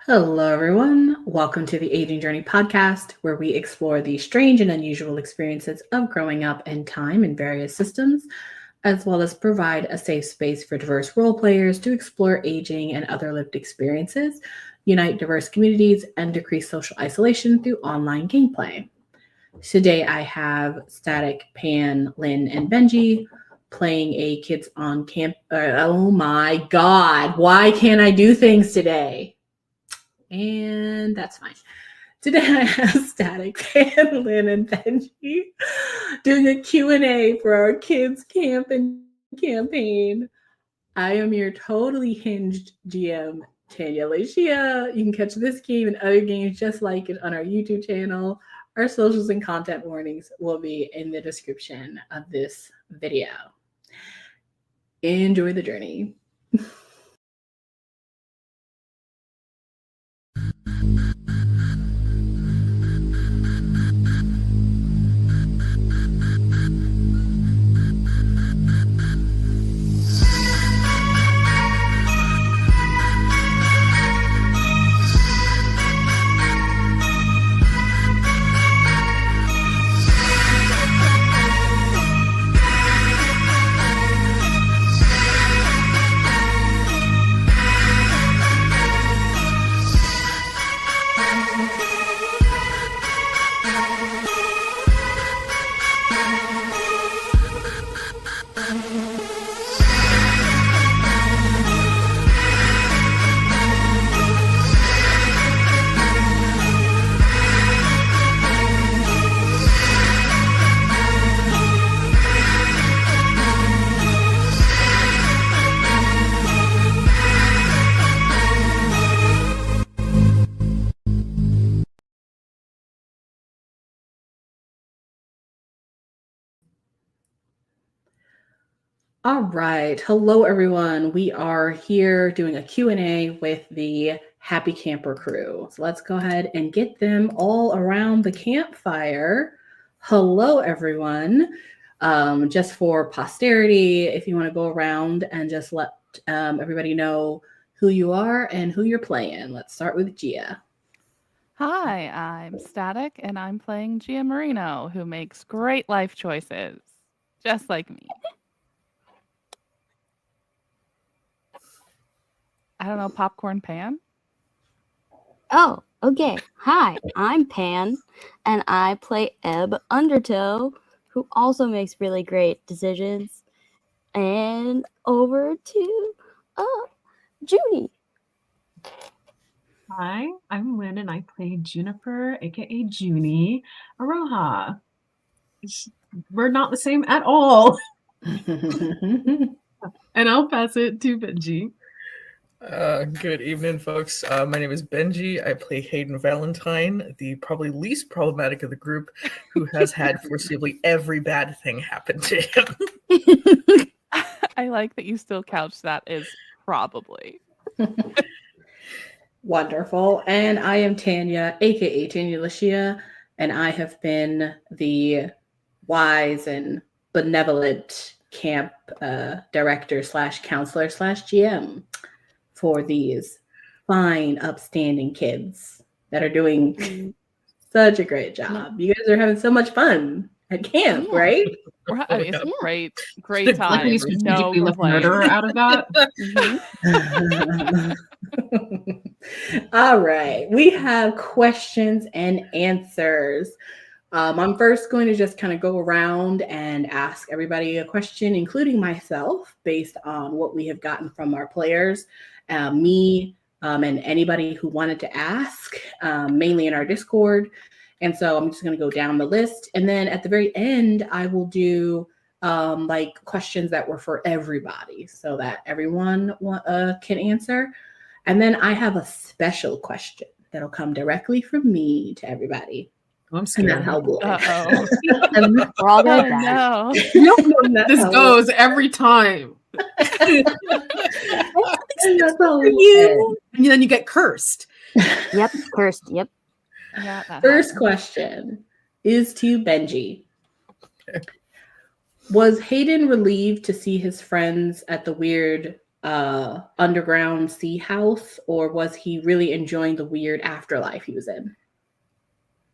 Hello, everyone. Welcome to the Aging Journey podcast, where we explore the strange and unusual experiences of growing up in time in various systems, as well as provide a safe space for diverse role players to explore aging and other lived experiences, unite diverse communities, and decrease social isolation through online gameplay. Today, I have Static, Pan, Lynn, and Benji playing a kids on camp. Oh my God, why can't I do things today? And that's fine. Today I have Static, Pan, Lynn, and Benji doing a Q&A for our kids camping campaign. I am your totally hinged GM, Tanya Lashia. You can catch this game and other games just like it on our YouTube channel. Our socials and content warnings will be in the description of this video. Enjoy the journey. All right. Hello, everyone. We are here doing a Q&A with the Happy Camper crew. So let's go ahead and get them all around the campfire. Hello, everyone. Just for posterity, if you want to go around and just let everybody know who you are and who you're playing. Let's start with Gia. Hi, I'm Static, and I'm playing Gia Marino, who makes great life choices, just like me. I don't know, Popcorn Pan? Oh, okay. Hi, I'm Pan, and I play Ebb Undertow, who also makes really great decisions. And over to Judy. Hi, I'm Lynn, and I play Juniper, aka Junie Aroha. We're not the same at all. And I'll pass it to Benji. Good evening, folks. My name is Benji. I play Hayden Valentine, the probably least problematic of the group, who has had foreseeably every bad thing happen to him. I like that you still couch that as probably. Wonderful. And I am Tanya, aka Tanya Lashia, and I have been the wise and benevolent camp director / counselor / GM for these fine, upstanding kids that are doing such a great job. You guys are having so much fun at camp, right? It's a great time. Like we strategically left murderer out of that. All right, we have questions and answers. I'm first going to just kind of go around and ask everybody a question, including myself, based on what we have gotten from our players, me, and anybody who wanted to ask, mainly in our Discord. And so I'm just going to go down the list. And then at the very end, I will do like questions that were for everybody so that everyone can answer. And then I have a special question that'll come directly from me to everybody. I'm scared. And how we'll We're all going to This goes every time. And then you get cursed. Yep, cursed. Yep. Yeah, First question is to Benji. Was Hayden relieved to see his friends at the weird underground sea house, or was he really enjoying the weird afterlife he was in?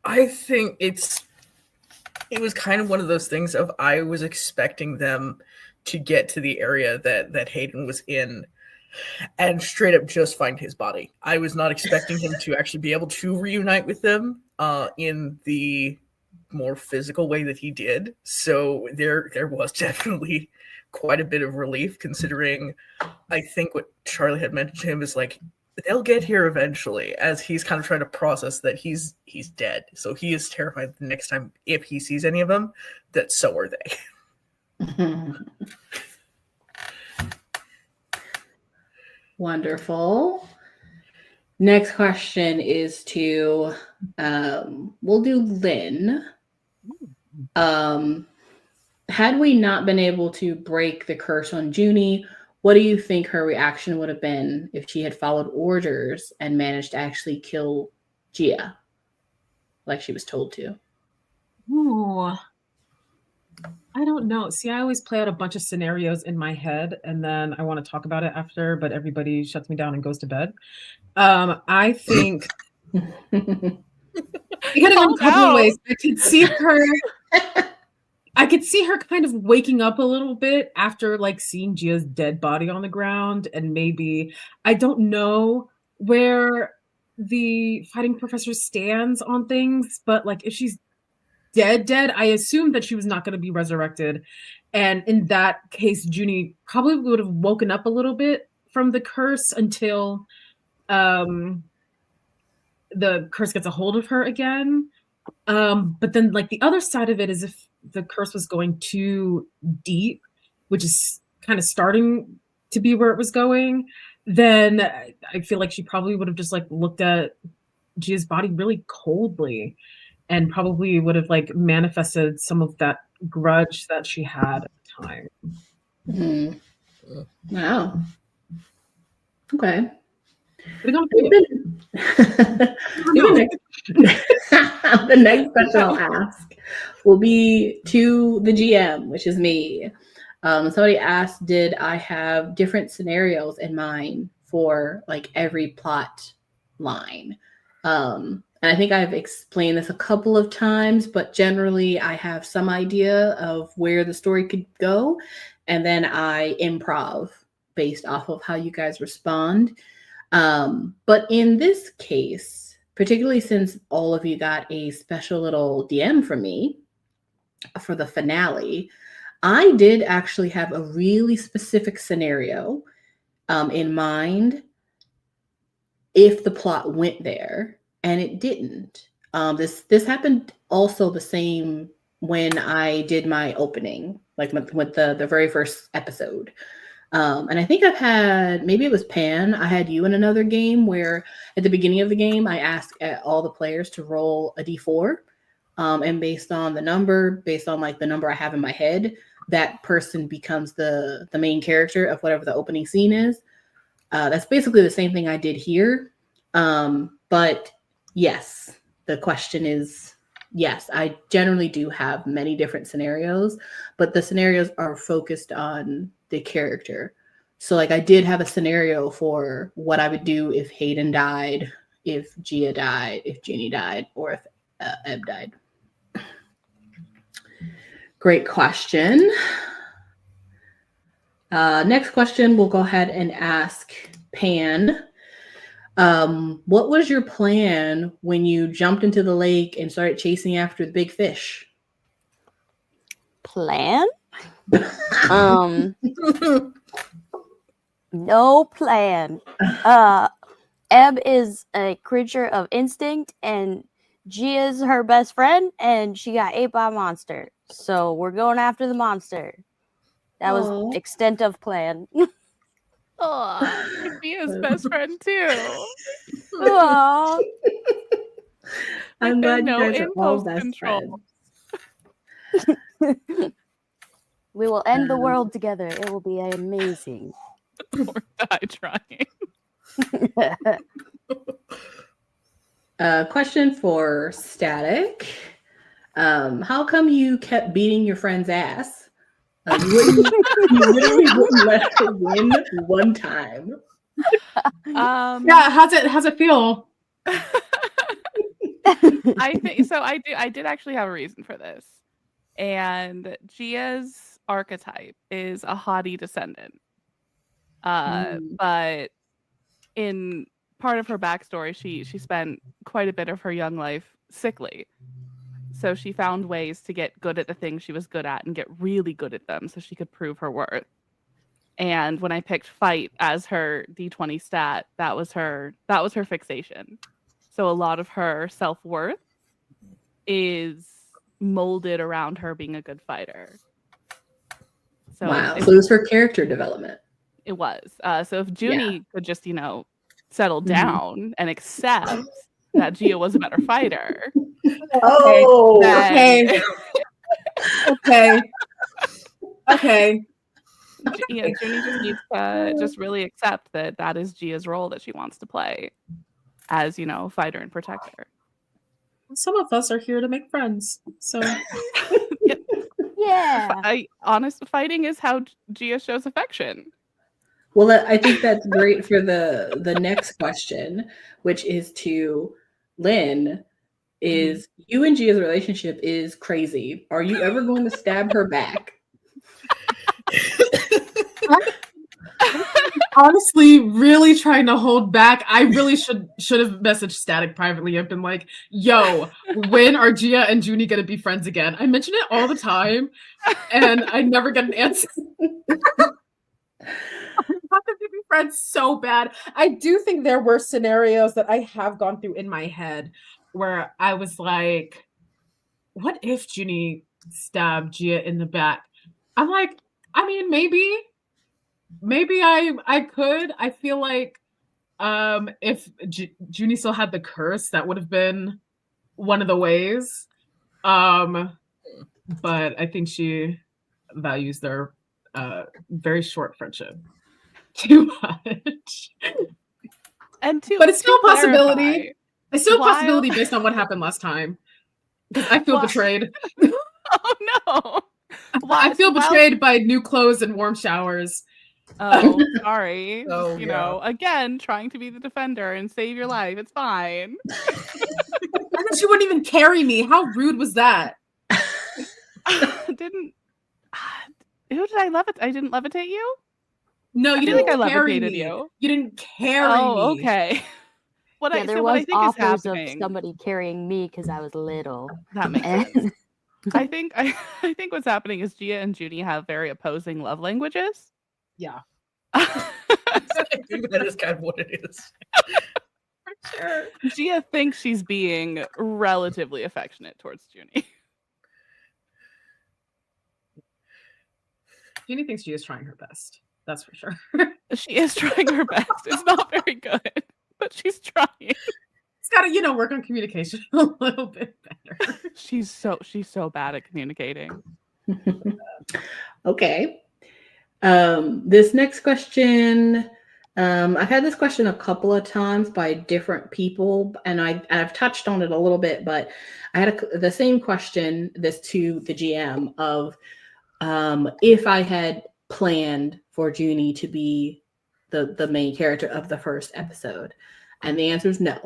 I think it was kind of one of those things of I was expecting them to get to the area that Hayden was in and straight up just find his body. I was not expecting him to actually be able to reunite with them in the more physical way that he did. So there was definitely quite a bit of relief, considering I think what Charlie had mentioned to him is like, they'll get here eventually, as he's kind of trying to process that he's dead. So he is terrified the next time, if he sees any of them, that so are they. Wonderful. Next question is to, we'll do Lynn. Had we not been able to break the curse on Junie, what do you think her reaction would have been if she had followed orders and managed to actually kill Gia, like she was told to? Ooh, I don't know. See, I always play out a bunch of scenarios in my head, and then I want to talk about it after, but everybody shuts me down and goes to bed. I think kind of in a couple of ways. I could see her kind of waking up a little bit after like seeing Gia's dead body on the ground, and maybe I don't know where the fighting professor stands on things, but like if she's dead, I assume that she was not going to be resurrected, and in that case, Junie probably would have woken up a little bit from the curse until the curse gets a hold of her again. But then like the other side of it is if the curse was going too deep, which is kind of starting to be where it was going, then I feel like she probably would have just like looked at Gia's body really coldly and probably would have like manifested some of that grudge that she had at the time. Mm-hmm. Wow. Okay. The next question I'll ask will be to the GM, which is me. Somebody asked, did I have different scenarios in mind for like every plot line? And I think I've explained this a couple of times, but generally I have some idea of where the story could go, and then I improv based off of how you guys respond. But in this case, particularly since all of you got a special little DM from me for the finale, I did actually have a really specific scenario in mind if the plot went there, and it didn't. This happened also the same when I did my opening, like with the very first episode. And I think I've had, maybe it was Pan, I had you in another game where at the beginning of the game, I asked all the players to roll a d4. And based on the number, based on like the number I have in my head, that person becomes the main character of whatever the opening scene is. That's basically the same thing I did here. But yes, the question is, yes, I generally do have many different scenarios, but the scenarios are focused on the character. So like I did have a scenario for what I would do if Hayden died, if Gia died, if Junie died, or if Eb died. Great question. Next question, we'll go ahead and ask Pan. What was your plan when you jumped into the lake and started chasing after the big fish? Plan? No plan. Eb is a creature of instinct, and Gia is her best friend, and she got ate by a monster. So we're going after the monster. That was extent of plan. Oh, Gia's best friend too. I'm glad you guys are all best friends. We will end the world together. It will be amazing. Or die trying. Question for Static. How come you kept beating your friend's ass? You literally wouldn't let her win one time. Yeah, how's it feel? I think so. I did actually have a reason for this. And Gia's archetype is a haughty descendant. But in part of her backstory, she spent quite a bit of her young life sickly. So she found ways to get good at the things she was good at and get really good at them so she could prove her worth. And when I picked fight as her D20 stat, that was her fixation. So a lot of her self-worth is molded around her being a good fighter. So Wow. So it was her character development. it was. So if Junie could just, settle down and accept that Gia was a better fighter. Oh, then- Okay. Junie just needs to just really accept that is Gia's role that she wants to play as, fighter and protector. Some of us are here to make friends. So Yeah. Fighting is how Gia shows affection. well, I think that's great for the next question, which is to Lynn. Is you and Gia's relationship is crazy. Are you ever going to stab her back? honestly, really trying to hold back. I really should have messaged Static privately. I've been like, yo, when are Gia and Junie gonna be friends again? I mention it all the time and I never get an answer. I want them to be friends so bad. I do think there were scenarios that I have gone through in my head where I was like, what if Junie stabbed Gia in the back? I'm like, I mean, maybe I could. I feel like if Junie still had the curse, that would have been one of the ways. But I think she values their very short friendship too much. And but it's still a possibility. clarify, It's still a while- possibility based on what happened last time. Because I feel Well- betrayed. Oh no! I feel betrayed by new clothes and warm showers. Oh, sorry. Oh, Again, trying to be the defender and save your life. It's fine. And then she wouldn't even carry me. How rude was that? Didn't. Who did I levitate? I didn't levitate you? No, you I feel didn't like I carry levitated me. you. You didn't carry Oh, me. okay. What Yeah, there so what I was think is offers of happening. somebody carrying me because I was little. That makes sense. And I think what's happening is Gia and Junie have very opposing love languages. Yeah. I think that is kind of what it is. For sure. Gia thinks she's being relatively affectionate towards Junie. Junie thinks she is trying her best. That's for sure. She is trying her best. It's not very good, but she's trying. It's got to, work on communication a little bit better. She's so bad at communicating. Okay. This next question, I've had this question a couple of times by different people, and I've touched on it a little bit, but I had the same question this to the GM of if I had planned for Junie to be the main character of the first episode, and the answer is no.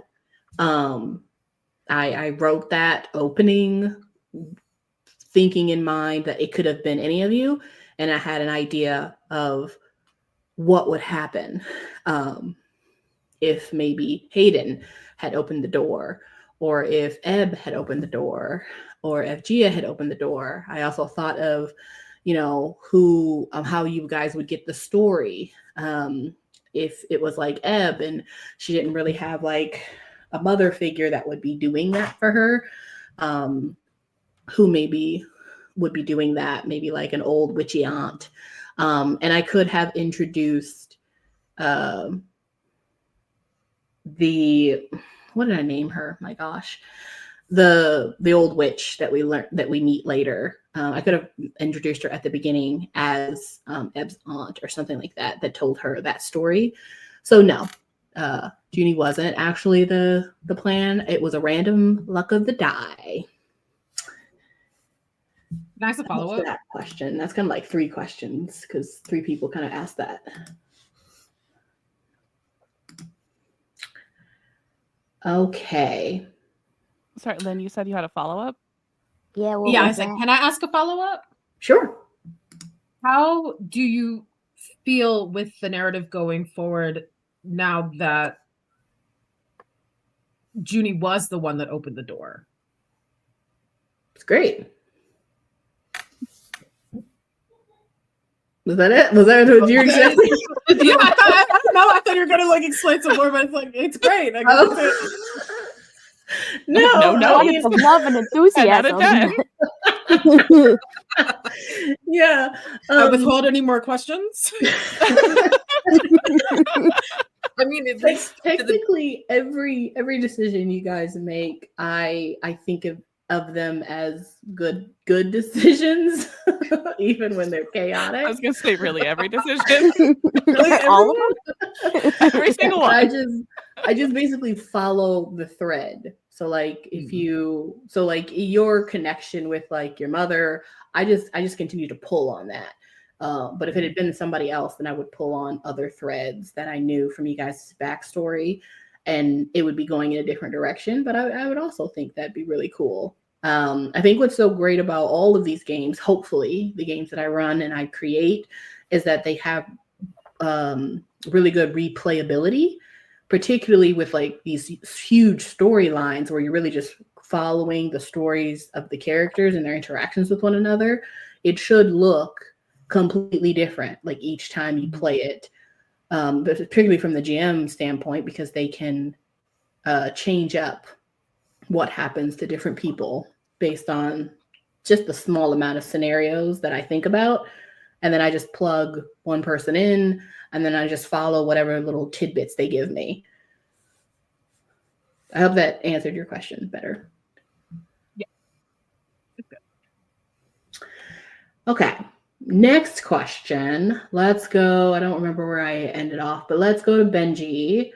I wrote that opening thinking in mind that it could have been any of you, and I had an idea of what would happen if maybe Hayden had opened the door, or if Eb had opened the door, or if Gia had opened the door. I also thought of, how you guys would get the story. If it was like Eb and she didn't really have like a mother figure that would be doing that for her, who maybe would be doing that, maybe like an old witchy aunt. And I could have introduced what did I name her? My gosh. The old witch that we meet later. I could have introduced her at the beginning as Eb's aunt or something like that told her that story. So no, Junie wasn't actually the plan. It was a random luck of the die. Can I ask a follow What's up? that question? That's kind of like 3 questions because 3 people kind of asked that. Okay. Sorry, Lynn, you said you had a follow up? Yeah, what Yeah, I was said, that? can I ask a follow up? Sure. How do you feel with the narrative going forward now that Junie was the one that opened the door? It's great. Was that it? Was that what you were saying? Yeah, I don't know. I thought you were gonna like explain some more, but it's like it's great. I guess that's it. No, No, I Lots mean, of love and 10 out of enthusiasm. yeah. I withhold any more questions. I mean, at least Technically, every decision you guys make, I think of them as good decisions, even when they're I chaotic. was gonna say really every decision. All of them? Every single But one. I just basically follow the thread. So like if you like your connection with like your mother, I just continue to pull on that. But if it had been somebody else, then I would pull on other threads that I knew from you guys' backstory, and it would be going in a different direction. But I would also think that'd be really cool. I think what's so great about all of these games, hopefully the games that I run and I create, is that they have really good replayability, particularly with like these huge storylines where you're really just following the stories of the characters and their interactions with one another. It should look completely different like each time you play it, but particularly from the GM standpoint, because they can change up what happens to different people based on just the small amount of scenarios that I think about. And then I just plug one person in, and then I just follow whatever little tidbits they give me. I hope that answered your question better. Yeah. It's good. Okay. Next question. Let's go. I don't remember where I ended off, but let's go to Benji.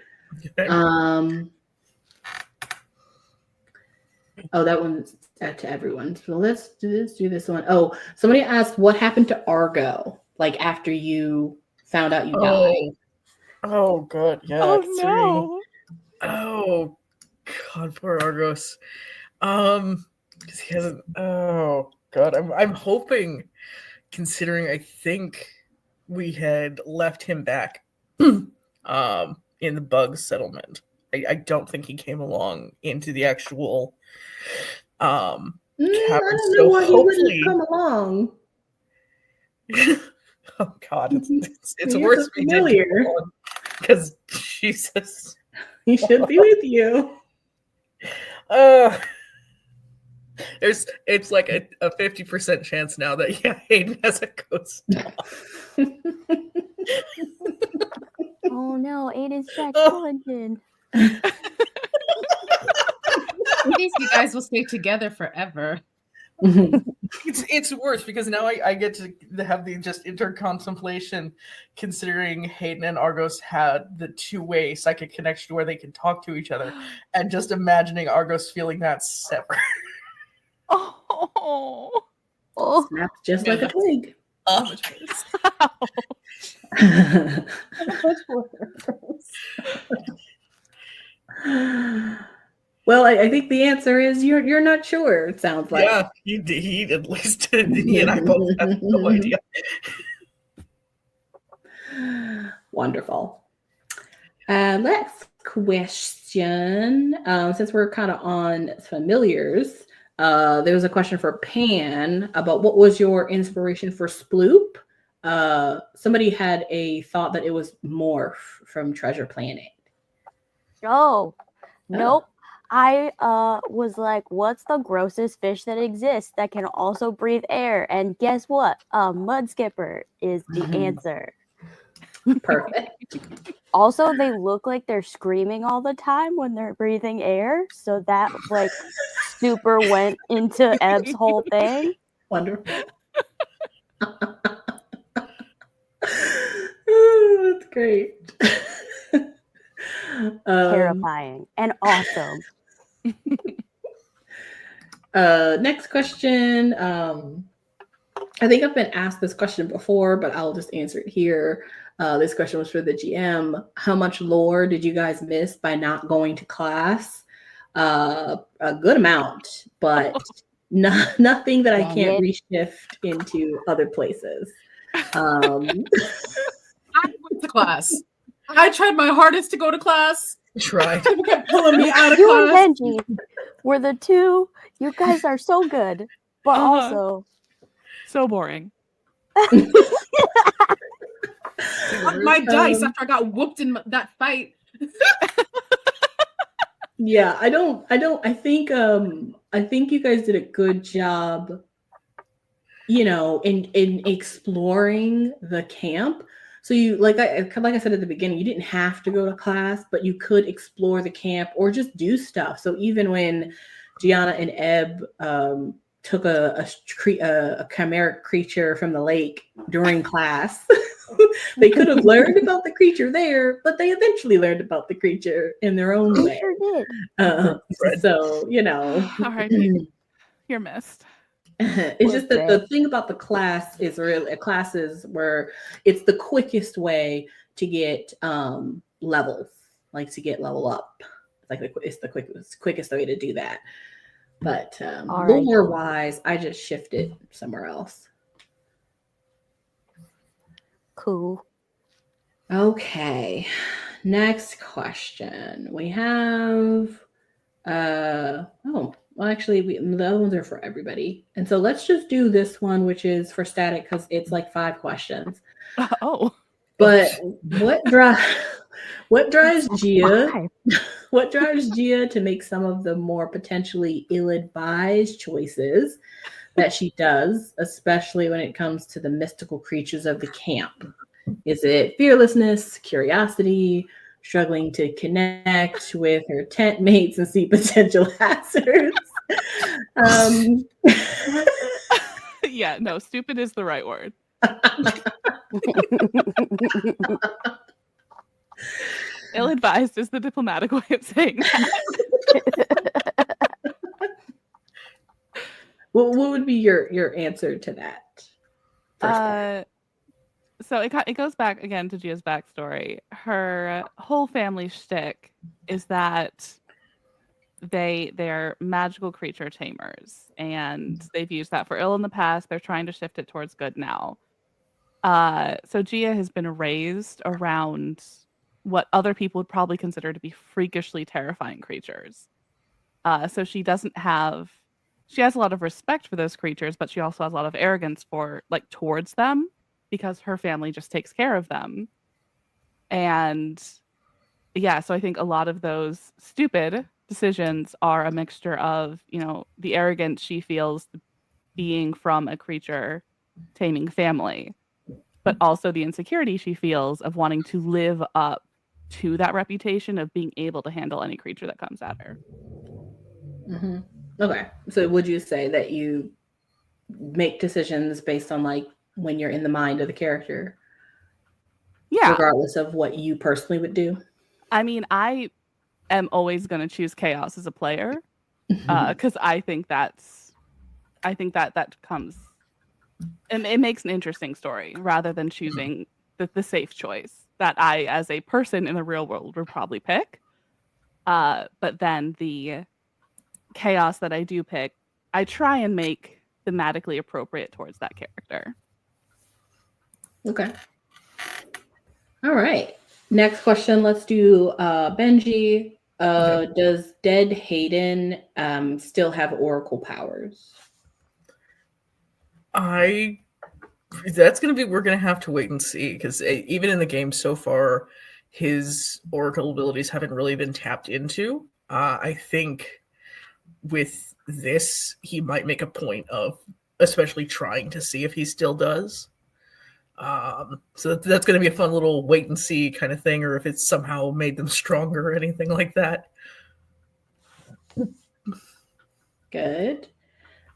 Oh, that one's to everyone. So let's do this one. Oh, somebody asked what happened to Argo, like after you found out you died. Oh, good. Yeah. Oh considering- no. Oh, God, poor Argos. Because he hasn't. Oh, God. I'm hoping, considering I think we had left him back in the bug settlement. I don't think he came along into the actual I cabin. don't know So why he hopefully, wouldn't come along. oh God, it's You're worse so if he did familiar. come along. Because Jesus, He should be with you. it's like a 50% chance now that Hayden has a ghost dog. Oh no, Aiden's Jack Oh. Skellington. At least you guys will stay together forever. It's worse because now I get to have the just intercontemplation, considering Hayden and Argos had the two-way psychic connection where they can talk to each other, and just imagining Argos feeling that sever. Oh. Oh, Snaps just like a twig. Oh, Well, I think the answer is you're not sure. It sounds like. yeah, he at least he and I both have no idea. Wonderful. Next question. Since we're kind of on familiars, there was a question for Pan about what was your inspiration for Sploop. Somebody had a thought that it was Morph from Treasure Planet. oh, nope. I was like, what's the grossest fish that exists that can also breathe air? And guess what? Mud skipper is the answer. Perfect. Also, they look like they're screaming all the time when they're breathing air. So that like super went into Eb's whole thing. Wonderful. Oh, that's great. Terrifying and awesome. Next question. I think I've been asked this question before, but I'll just answer it here. This question was for the GM. How much lore did you guys miss by not going to class? A good amount, but nothing that I Dang can't it. reshift into other places. Um, I went to class. I tried my hardest to go to class. Try. People kept pulling me out of You class. and Benji were the two. You guys are so good, but Uh-huh. also So boring. My dice after I got whooped in that fight. Yeah, I think you guys did a good job, in exploring the camp. So you like I said at the beginning, you didn't have to go to class, but you could explore the camp or just do stuff. So even when Gianna and Ebb took a chimeric creature from the lake during class, they could have learned about the creature there, but they eventually learned about the creature in their own we way. sure did. So R.I.P. You're missed. it's just that the Listen. thing about the class is really classes where it's the quickest way to get levels, like to get level up. It's the quickest way to do that. But All right. lore wise, I just shifted somewhere else. Cool. Okay. Next question. We have actually the other ones are for everybody. And so let's just do this one, which is for static because it's like 5 questions. Oh. But what drives Gia? Why? What drives Gia to make some of the more potentially ill-advised choices that she does, especially when it comes to the mystical creatures of the camp? Is it fearlessness, curiosity, struggling to connect with her tent mates and see potential hazards? Yeah, no, stupid is the right word. Ill-advised is the diplomatic way of saying that. What would be your answer to that? So it goes back again to Gia's backstory. Her whole family shtick is that they're magical creature tamers, and they've used that for ill in the past. They're trying to shift it towards good now. So Gia has been raised around what other people would probably consider to be freakishly terrifying creatures. So she has a lot of respect for those creatures, but she also has a lot of arrogance towards them because her family just takes care of them. And yeah, so I think a lot of those stupid decisions are a mixture of, the arrogance she feels being from a creature taming family, but also the insecurity she feels of wanting to live up to that reputation of being able to handle any creature that comes at her. Mm-hmm. Okay. So would you say that you make decisions based on when you're in the mind of the character? Yeah. Regardless of what you personally would do? I mean, I am always going to choose chaos as a player because I think that comes and it makes an interesting story rather than choosing the safe choice that I, as a person in the real world, would probably pick. But then the chaos that I do pick, I try and make thematically appropriate towards that character. Okay. All right. Next question. Let's do Benji. Does dead Hayden still have oracle powers? We're gonna have to wait and see, because even in the game so far, his oracle abilities haven't really been tapped into. I think with this, he might make a point of especially trying to see if he still does. So that's going to be a fun little wait and see kind of thing, or if it's somehow made them stronger or anything like that. Good.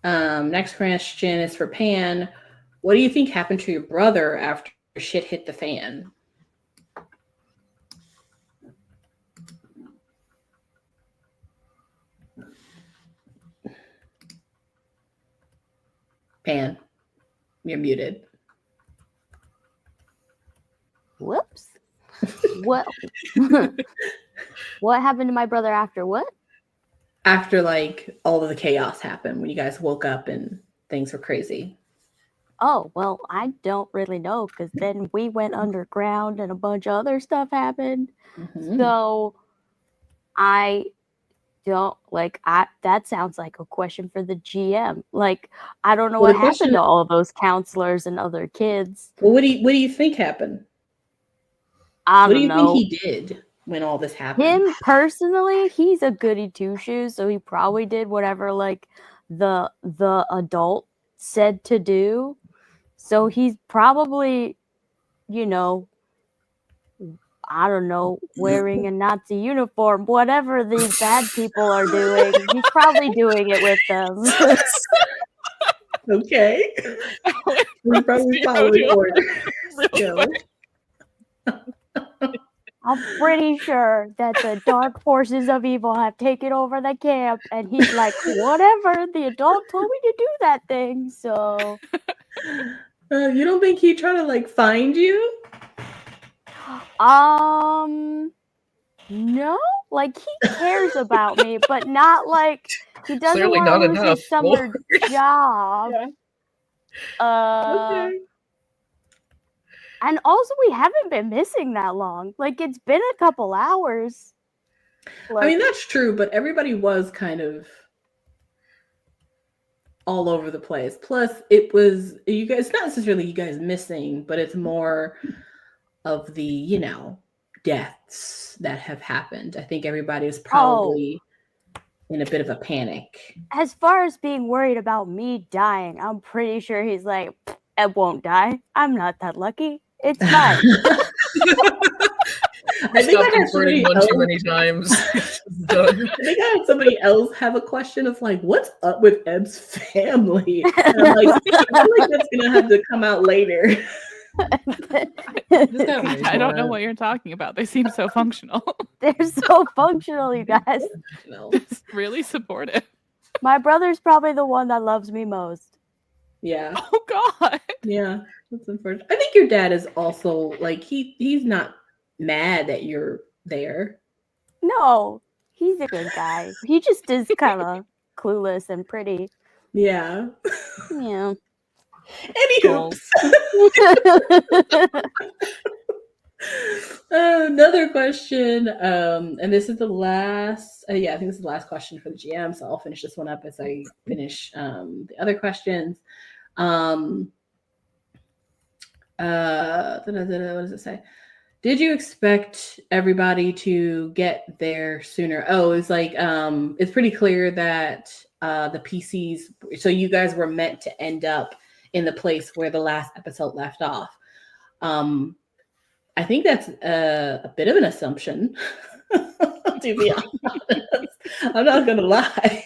Next question is for Pan. What do you think happened to your brother after shit hit the fan? Pan. You're muted. Whoops. What? What happened to my brother after what? After like all of the chaos happened, when you guys woke up and things were crazy. Oh, well, I don't really know because then we went underground and a bunch of other stuff happened. Mhm. So I don't that sounds like a question for the GM. Like, I don't know Well, what the question- happened to all of those counselors and other kids. Well, what do you think happened? I What do don't you know. think he did when all this happened? Him personally, he's a goody two shoes, so he probably did whatever like the adult said to do. So he's probably, you know, I don't know, wearing a Nazi uniform, whatever these bad people are doing. He's probably doing it with them. Okay. We're probably following order. Really So, I'm pretty sure that the dark forces of evil have taken over the camp, and he's like, whatever, the adult told me to do that thing, so you don't think he tried to like find you? no, like he cares about me, but not like he doesn't Clearly want to not lose enough. his summer job. Okay. And also we haven't been missing that long. Like it's been a couple hours. I mean, that's true, but everybody was kind of all over the place. Plus, it was you guys, not necessarily you guys missing, but it's more of the, deaths that have happened. I think everybody is probably in a bit of a panic. As far as being worried about me dying, I'm pretty sure he's like, Ed won't die. I'm not that lucky. It's fine. I think I Stopped had somebody recording one else, too many times. It's done. I think I had somebody else have a question of like, what's up with Eb's family? And I'm like, I feel like that's gonna have to come out later. I don't know what you're talking about. They seem so functional. They're so functional, you guys. It's really supportive. My brother's probably the one that loves me most. Yeah. Oh God. Yeah. That's unfortunate. I think your dad is also like he's not mad that you're there. No, he's a good guy. He just is kind of clueless and pretty. Yeah. Yeah. Anywho, another question, and this is the last. I think this is the last question for the GM. So I'll finish this one up as I finish the other questions. What does it say? Did you expect everybody to get there sooner? Oh, it's like it's pretty clear that the PCs. So you guys were meant to end up in the place where the last episode left off. I think that's a bit of an assumption, to be honest. I'm not gonna lie.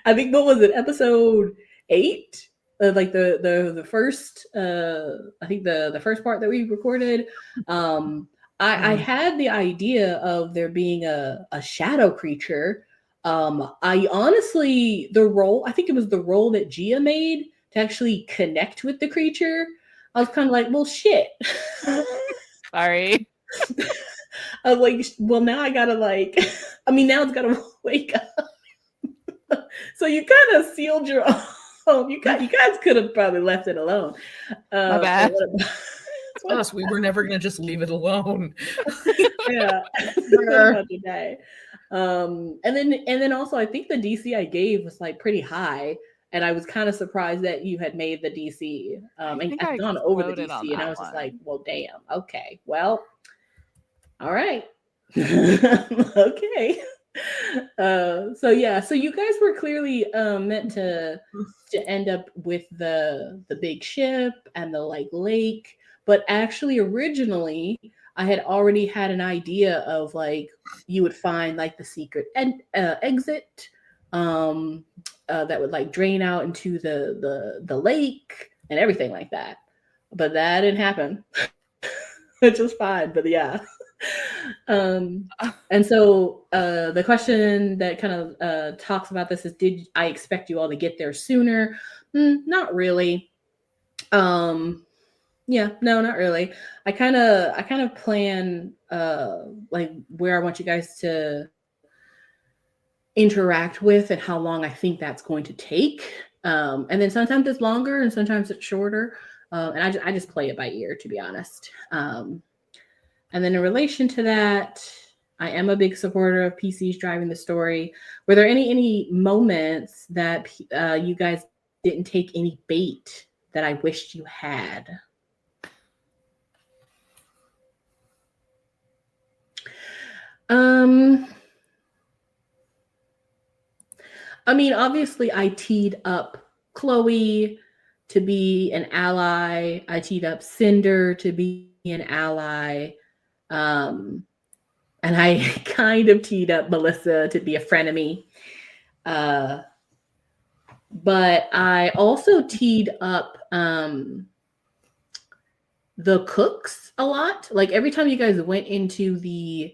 I think what was it, episode 8? Like the first I think the first part that we recorded. I had the idea of there being a shadow creature. I honestly I think it was the role that Gia made to actually connect with the creature. I was kind of like, well, shit. Sorry. I was like, well, now I gotta now it's gotta wake up. So you kind of sealed your own. You guys could have probably left it alone. My bad. It's us. We were never gonna just leave it alone. Yeah. Today. And then also I think the DC I gave was like pretty high. And I was kind of surprised that you had made the DC. And I've gone over the exploded on DC, and I that was just one. like, well, damn. Okay. Well, all right. Okay. So you guys were clearly meant to end up with the big ship and the like lake, but actually originally I had already had an idea of like you would find like the secret exit that would like drain out into the lake and everything like that, but that didn't happen. Which was fine, but yeah. And so the question that kind of talks about this is, did I expect you all to get there sooner? Not really. Yeah, no, not really. I kind of plan like where I want you guys to interact with and how long I think that's going to take. And then sometimes it's longer and sometimes it's shorter. And I just play it by ear, to be honest. And then in relation to that, I am a big supporter of PCs driving the story. Were there any moments that you guys didn't take any bait that I wished you had? I mean, obviously, I teed up Chloe to be an ally. I teed up Cinder to be an ally. And I kind of teed up Melissa to be a frenemy. But I also teed up the cooks a lot. Like every time you guys went into the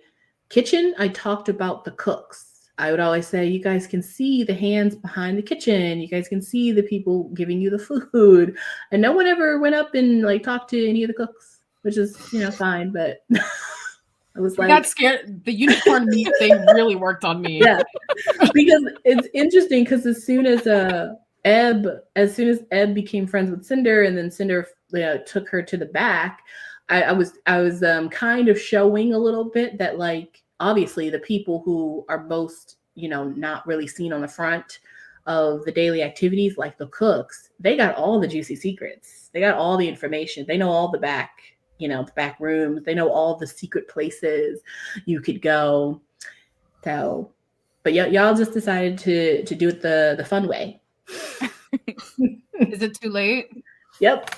kitchen, I talked about the cooks. I would always say, you guys can see the hands behind the kitchen. You guys can see the people giving you the food. And no one ever went up and like talked to any of the cooks, which is, fine. But I was like, I got scared. The unicorn meat thing really worked on me. Yeah, because it's interesting because as soon as Ebb became friends with Cinder, and then Cinder took her to the back, I was kind of showing a little bit that, like, obviously the people who are most not really seen on the front of the daily activities, like the cooks, they got all the juicy secrets. They got all the information. They know all the back rooms. They know all the secret places you could go. So, but y'all just decided to do it the fun way. Is it too late? Yep.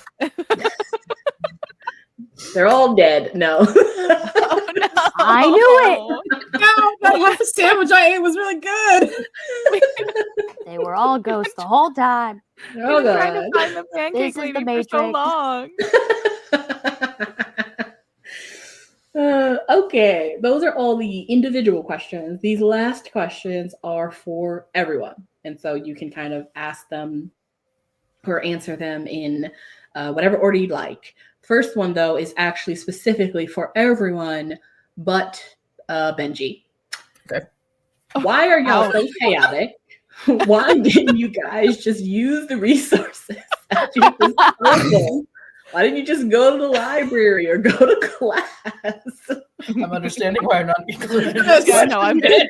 They're all dead. No. Oh, no. I knew No, that half a sandwich I ate was really good. They were all ghosts the whole time. They're I've all been trying to gone. find the pancake This is lady the for so Matrix. long. Okay, those are all the individual questions. These last questions are for everyone. And so you can kind of ask them or answer them in whatever order you'd like. First one, though, is actually specifically for everyone but Benji. Okay. Why are y'all so chaotic? Why didn't you guys just use the resources at your disposal? Why didn't you just go to the library or go to class? I'm understanding why I'm not included in Yes, this. I know, I'm question.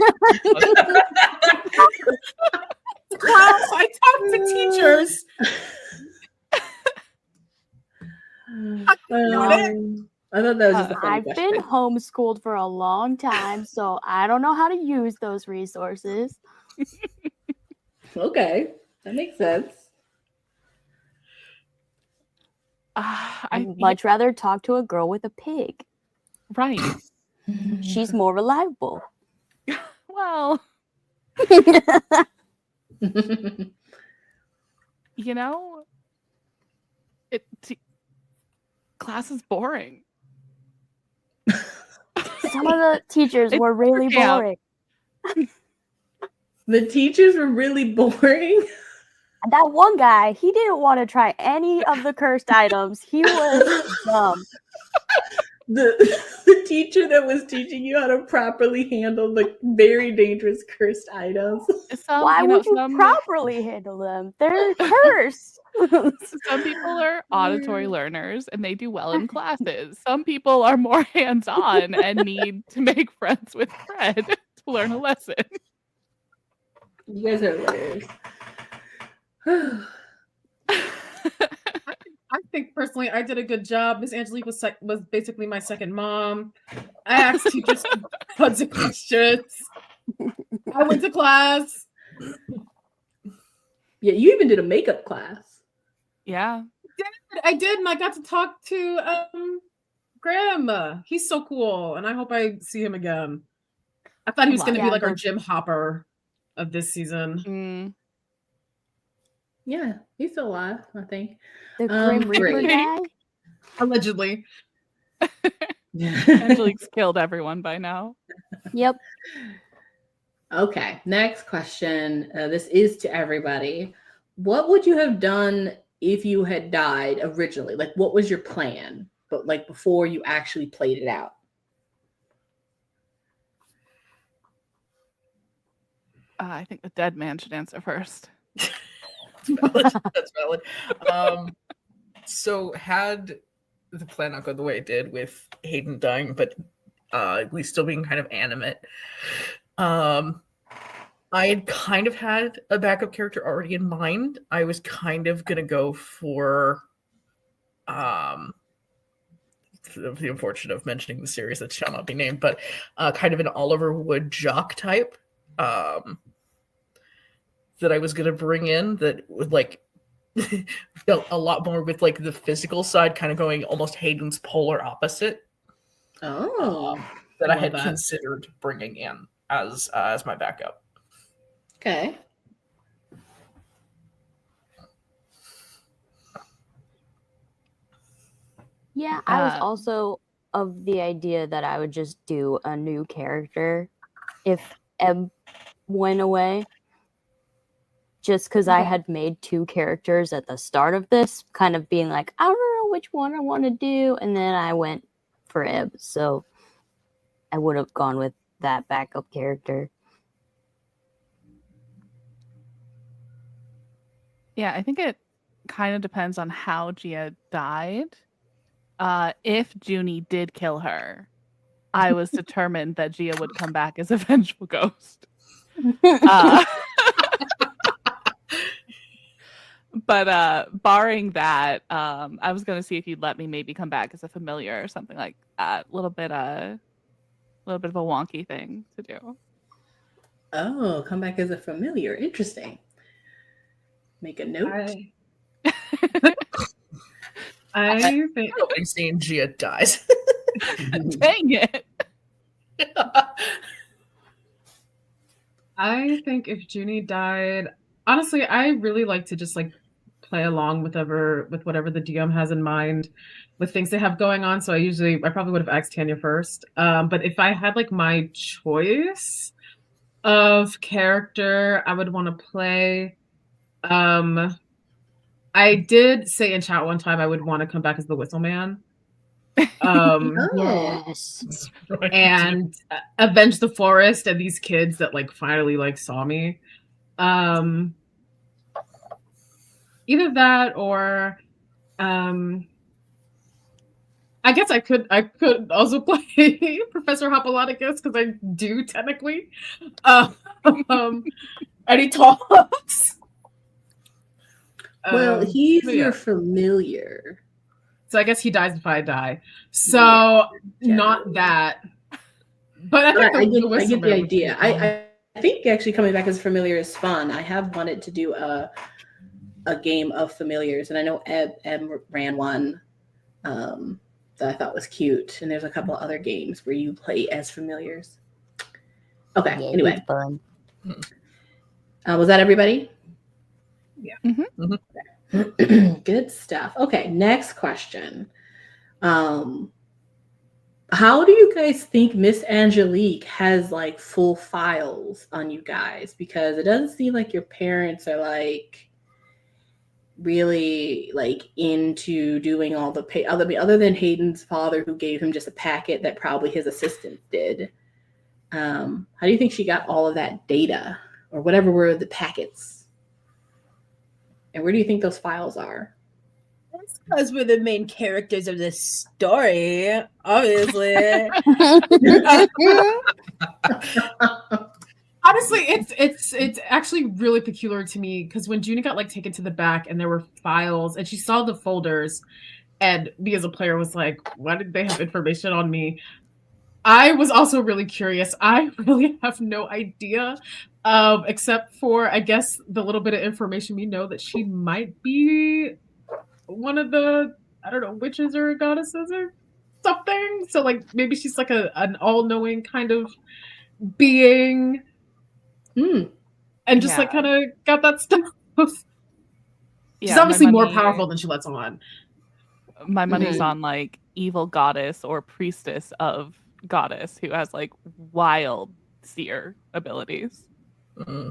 Class, I talked to teachers. I thought that was just a funny I've question. been homeschooled for a long time, so I don't know how to use those resources. Okay, that makes sense. I'd much rather talk to a girl with a pig. Right. She's more reliable. Well, class is boring. Some of the teachers were really boring. The teachers were really boring. And that one guy, he didn't want to try any of the cursed items. He was dumb. The teacher that was teaching you how to properly handle the very dangerous cursed items. Why would you properly handle them? They're cursed. Some people are auditory learners and they do well in classes. Some people are more hands-on and need to make friends with Fred to learn a lesson. You guys are hilarious. I think personally I did a good job. Miss Angelique was basically my second mom. I asked teachers tons of questions. I went to class. Yeah, you even did a makeup class. Yeah. I did, and I got to talk to Graham. He's so cool, and I hope I see him again. I thought he was going to be like our Jim Hopper of this season. Yeah, he's still alive, I think. The Grim Reaper guy? Allegedly. Angelique's killed everyone by now. Yep. Okay, next question. This is to everybody. What would you have done if you had died originally? Like, what was your plan? But like before you actually played it out. I think the dead man should answer first. That's valid. So had the plan not go the way it did with Hayden dying, but at least still being kind of animate, I had kind of had a backup character already in mind. I was kind of gonna go for the unfortunate of mentioning the series that shall not be named, but kind of an Oliver Wood jock type that I was gonna bring in that would like dealt a lot more with like the physical side, kind of going almost Hayden's polar opposite. Oh, That I love had that. considered bringing in as my backup. okay. Yeah, I was Uh, also of the idea that I would just do a new character if Eb went away. Just because I Okay. had made 2 characters at the start of this, kind of being like, I don't know which one I want to do. And then I went for Eb. So I would have gone with that backup character. Yeah, I think it kind of depends on how Gia died. If Junie did kill her, I was determined that Gia would come back as a vengeful ghost. But barring that, I was gonna see if you'd let me maybe come back as a familiar or something like that. A little bit of a wonky thing to do. Oh, come back as a familiar. Interesting. Make a note. I think Opening scene, Gia dies. Dang it! I think if Junie died, honestly, I really like to just like play along with whatever the DM has in mind with things they have going on. So I probably would have asked Tanya first. But if I had like my choice of character, I would want to play. I did say in chat one time I would want to come back as the Whistle Man. Oh, Yes. And avenge the forest and these kids that like finally like saw me. Either that or I guess I could also play Professor Hopalodicus because I do technically. And he talks. well, he's but your yeah. familiar. So I guess he dies if I die. So Yeah, not that. But I think I get Whistle the Man would be idea. fun. I think actually coming back as familiar is fun. I have wanted to do a game of familiars, and I know Eb ran one that I thought was cute. And there's a couple other games where you play as familiars. Okay. Yeah, Anyway, it's fun. was that everybody? Yeah. Good stuff. Okay, next question. How do you guys think Miss Angelique has like full files on you guys? Because it doesn't seem like your parents are like really like into doing all the pay other than Hayden's father, who gave him just a packet that probably his assistant did. How do you think she got all of that data, or whatever were the packets? And where do you think those files are? That's because we're the main characters of this story, obviously. Honestly, it's actually really peculiar to me because when Junie got like taken to the back and there were files and she saw the folders, and me as a player was like, why did they have information on me? I was also really curious. I really have no idea, except for I guess the little bit of information we know that she might be one of the, I don't know, witches or goddesses or something. So like maybe she's like an all-knowing kind of being. And just like kind of got that stuff. She's obviously more powerful than she lets on. My money's on like evil goddess or priestess of goddess who has like wild seer abilities, Yeah,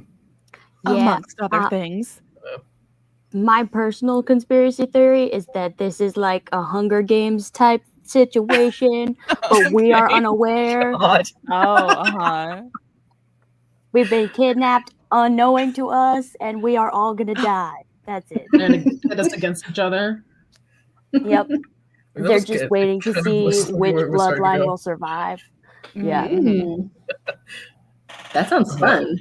amongst other things. my personal conspiracy theory is that this is like a Hunger Games type situation, but we are Okay. unaware. God. Oh, We've been kidnapped unknowing to us, and we are all gonna die. That's it. And it pit us against each other. Yep. That They're was just good. waiting to Kind of see was which where it was starting to bloodline go. will survive. Mhm. Yeah. Mm. That sounds fun.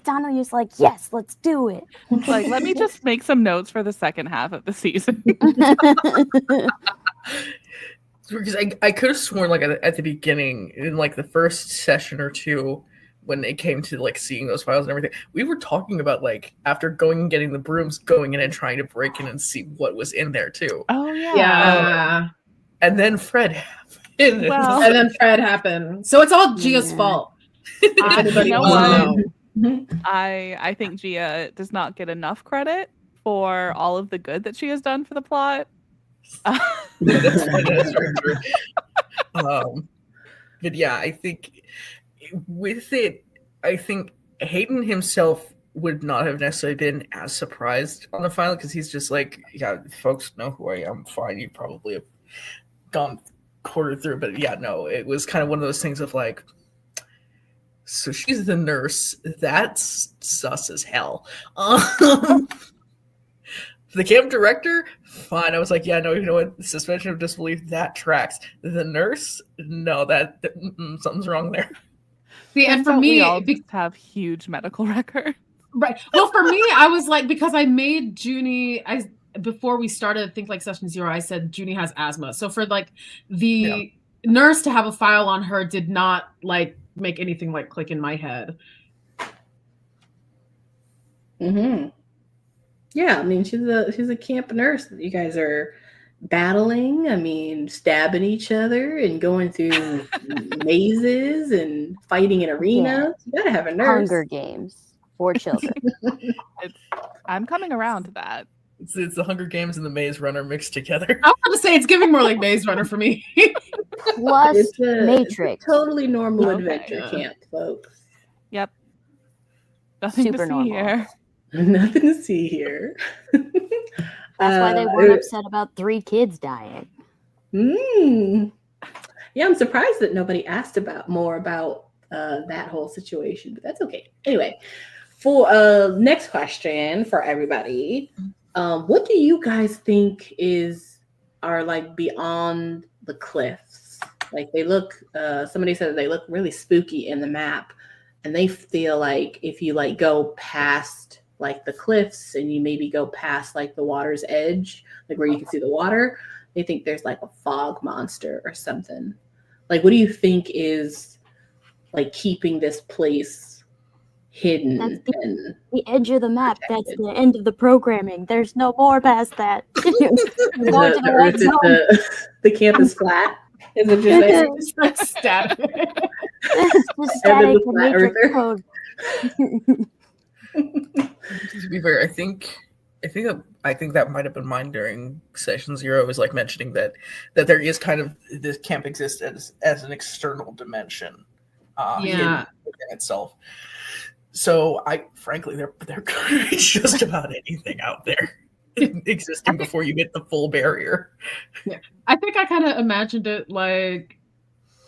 Donald is like, yes, let's do it. Like, let me just make some notes for the second half of the season. Because I could have sworn like at the beginning in like the first session or two when it came to like seeing those files and everything, we were talking about like after going and getting the brooms, going in and trying to break in and see what was in there too. Oh yeah. Yeah. And then Fred happened. Well- And then Fred happened. So it's all Gia's Yeah. fault. If anybody you know wants to what? know. I think Gia does not get enough credit for all of the good that she has done for the plot. Yeah, that's fine. That's very true. But yeah, I think with it, I think Hayden himself would not have necessarily been as surprised on the final because he's just like, yeah, folks know who I am. Fine, you probably have gone quarter through, but yeah, no, it was kind of one of those things of like, so she's the nurse. That's sus as hell. The camp director, fine. I was like, yeah, no, you know what? Suspension of disbelief, that tracks. The nurse, no, that something's wrong there. See, and Turns for out we me, all just have huge medical records. right. Well, for me, I was like, because I made Junie, before we started, I think like session 0, I said Junie has asthma. So for like the nurse to have a file on her did not like make anything like click in my head. Mm-hmm. Yeah, I mean she's a camp nurse that you guys are battling. I mean, stabbing each other and going through mazes and fighting in arenas. You gotta have a nurse. Hunger Games for children. I'm coming around to that. It's the Hunger Games and the Maze Runner mixed together. I was going to say it's giving more like Maze Runner for me. Plus It's a Matrix. totally normal Okay. adventure camp, folks. Yep. Nothing Super to see normal. here. Nothing to see here. That's why they weren't upset about 3 kids dying. Yeah, I'm surprised that nobody asked more about that whole situation, but that's okay. Anyway, for next question for everybody, what do you guys think are like beyond the cliffs? Like they look. Somebody said they look really spooky in the map, and they feel like if you like go past like the cliffs and you maybe go past like the water's edge, like where you can see the water, they think there's like a fog monster or something. Like, what do you think is like keeping this place hidden? That's And The edge of the map, that's protected. the end of the programming. There's no more past that. Going to the or red is it zone. the camp is flat? Is it just like, It's like static. It's just Evan the static flat matrix earther. code. To be fair, I think that might have been mine during session 0. Was like mentioning that there is kind of this camp exists as an external dimension, Yeah. within itself. So frankly, there could be just about anything out there existing before you hit the full barrier. I think I kind of imagined it like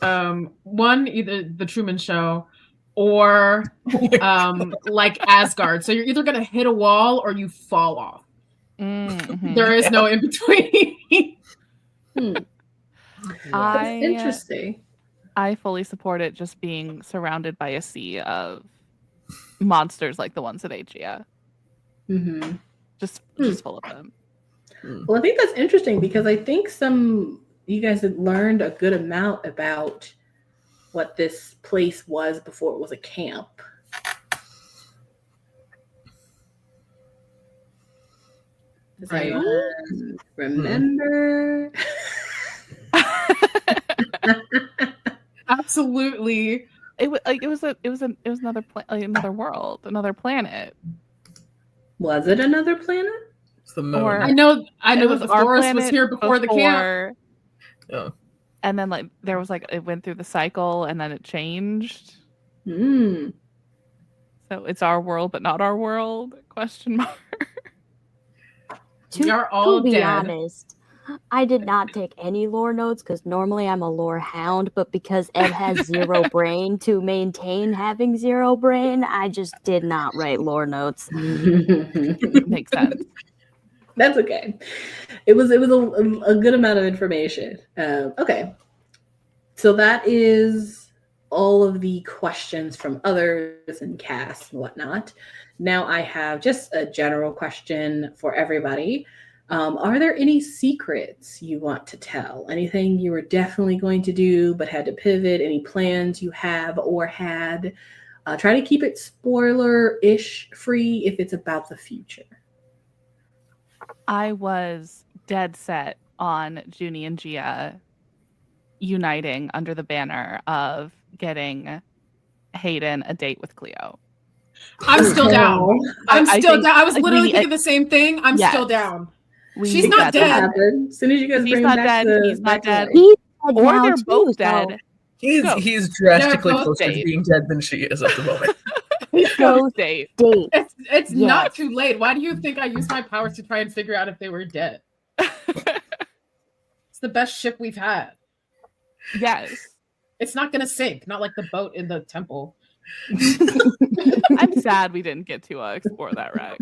one, either the Truman Show or like Asgard. So you're either going to hit a wall or you fall off. Mhm. There is no in between. that's I interesting. I fully support it just being surrounded by a sea of monsters like the ones at Agia. Mm-hmm. Just full of them. Well, I think that's interesting because I think you guys had learned a good amount about what this place was before it was a camp. Does Right. anyone remember? Absolutely. It was another another world, another planet. Was it another planet? It's the moon. Or- I know It that the forest was planet here before the camp. Yeah. And then like there was like it went through the cycle and then it changed. Hmm. So it's our world, but not our world? Question mark. We are all to be dead. honest, I did not take any lore notes because normally I'm a lore hound, but because Ed has zero brain to maintain having zero brain, I just did not write lore notes. Makes sense. That's okay. It was a good amount of information. Okay, so that is all of the questions from others and cast and whatnot. Now I have just a general question for everybody. Are there any secrets you want to tell? Anything you were definitely going to do but had to pivot? Any plans you have or had? Try to keep it spoiler-ish free if it's about the future. I was dead set on Junie and Gia uniting under the banner of getting Hayden a date with Cleo. I'm still down. I'm I still think, down. I was like, literally we- thinking the same thing. I'm Yes. still down. We She's need not that to dead. happen. As soon as you guys He's bring not back dead. the He's not dead. backstory. He's dead Or now they're too, both so dead. Go. He's drastically both closer to dead. being dead than she is at the moment. Ghost date. date. It's not Yes. too late. Why do you think I used my powers to try and figure out if they were dead? It's the best ship we've had. Yes. It's not gonna sink. Not like the boat in the temple. I'm sad we didn't get to explore that wreck.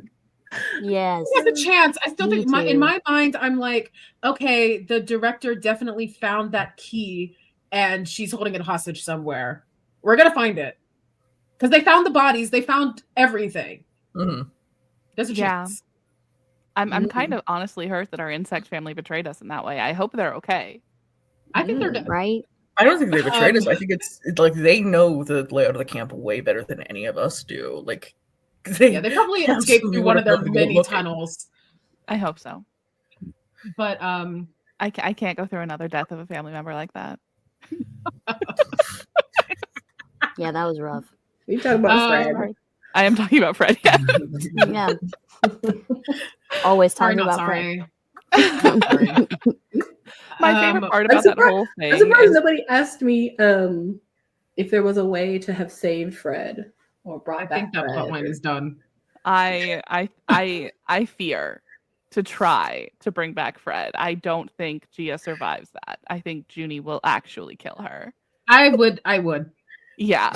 Yes. There's a chance. I still Me think in too. my mind, I'm like, okay, the director definitely found that key and she's holding it hostage somewhere. We're gonna find it. Because they found the bodies, they found everything. Mhm. There's a Yeah. chance. I'm kind of honestly hurt that our insect family betrayed us in that way. I hope they're okay. I think they're dead. Right? I don't think they betrayed us. Um, I think it's like they know the layout of the camp way better than any of us do. Like, Yeah, they probably escaped through one of their absolutely many looking. tunnels. I hope so. But I can't go through another death of a family member like that. Yeah, that was rough. You talk about Fred. Sorry. I am talking about Fred. Yeah. Yeah. Always sorry, talking not about Fred. sorry. My favorite part I'm about that surprised- whole I'm thing surprised is nobody asked me if there was a way to have saved Fred or brought I back think that Fred. plotline is done. I fear to try to bring back Fred. I don't think Gia survives that. I think Junie will actually kill her. I would. Yeah.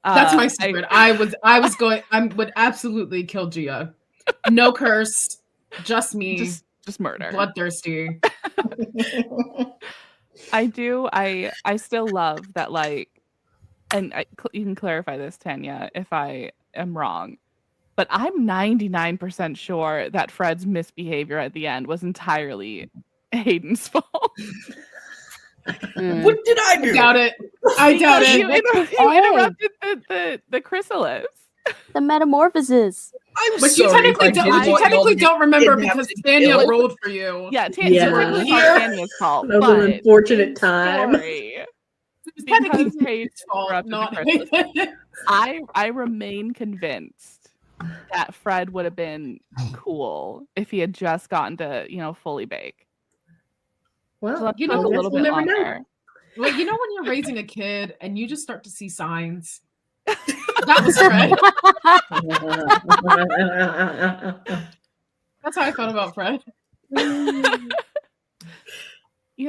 That's my I- secret. I would absolutely kill Gia. No curse, just me, just murder. bloodthirsty. I do. I still love that, like, and you can clarify this, Tanya, if I am wrong, but I'm 99% sure that Fred's misbehavior at the end was entirely Hayden's fault. Mm. What did I do? Doubt it. I doubt Because you, it. you interrupted the chrysalis. The metamorphosis. I'm But you sorry if technically I don't. didn't You want y'all technically to don't remember kidnap because and Tanya kill. rolled for you. Yeah, Yeah. technically Here. not Tanya's fault. That was an but unfortunate in time. story, It's technically because Hayden Hayden's fault, interrupted the not chrysalis. Hayden. I remain convinced that Fred would have been cool if he had just gotten to, fully bake. Well, So let's you talk know, a little we'll bit never know. longer. Well, you know when you're raising a kid and you just start to see signs. That was Fred. That's how I felt about Fred.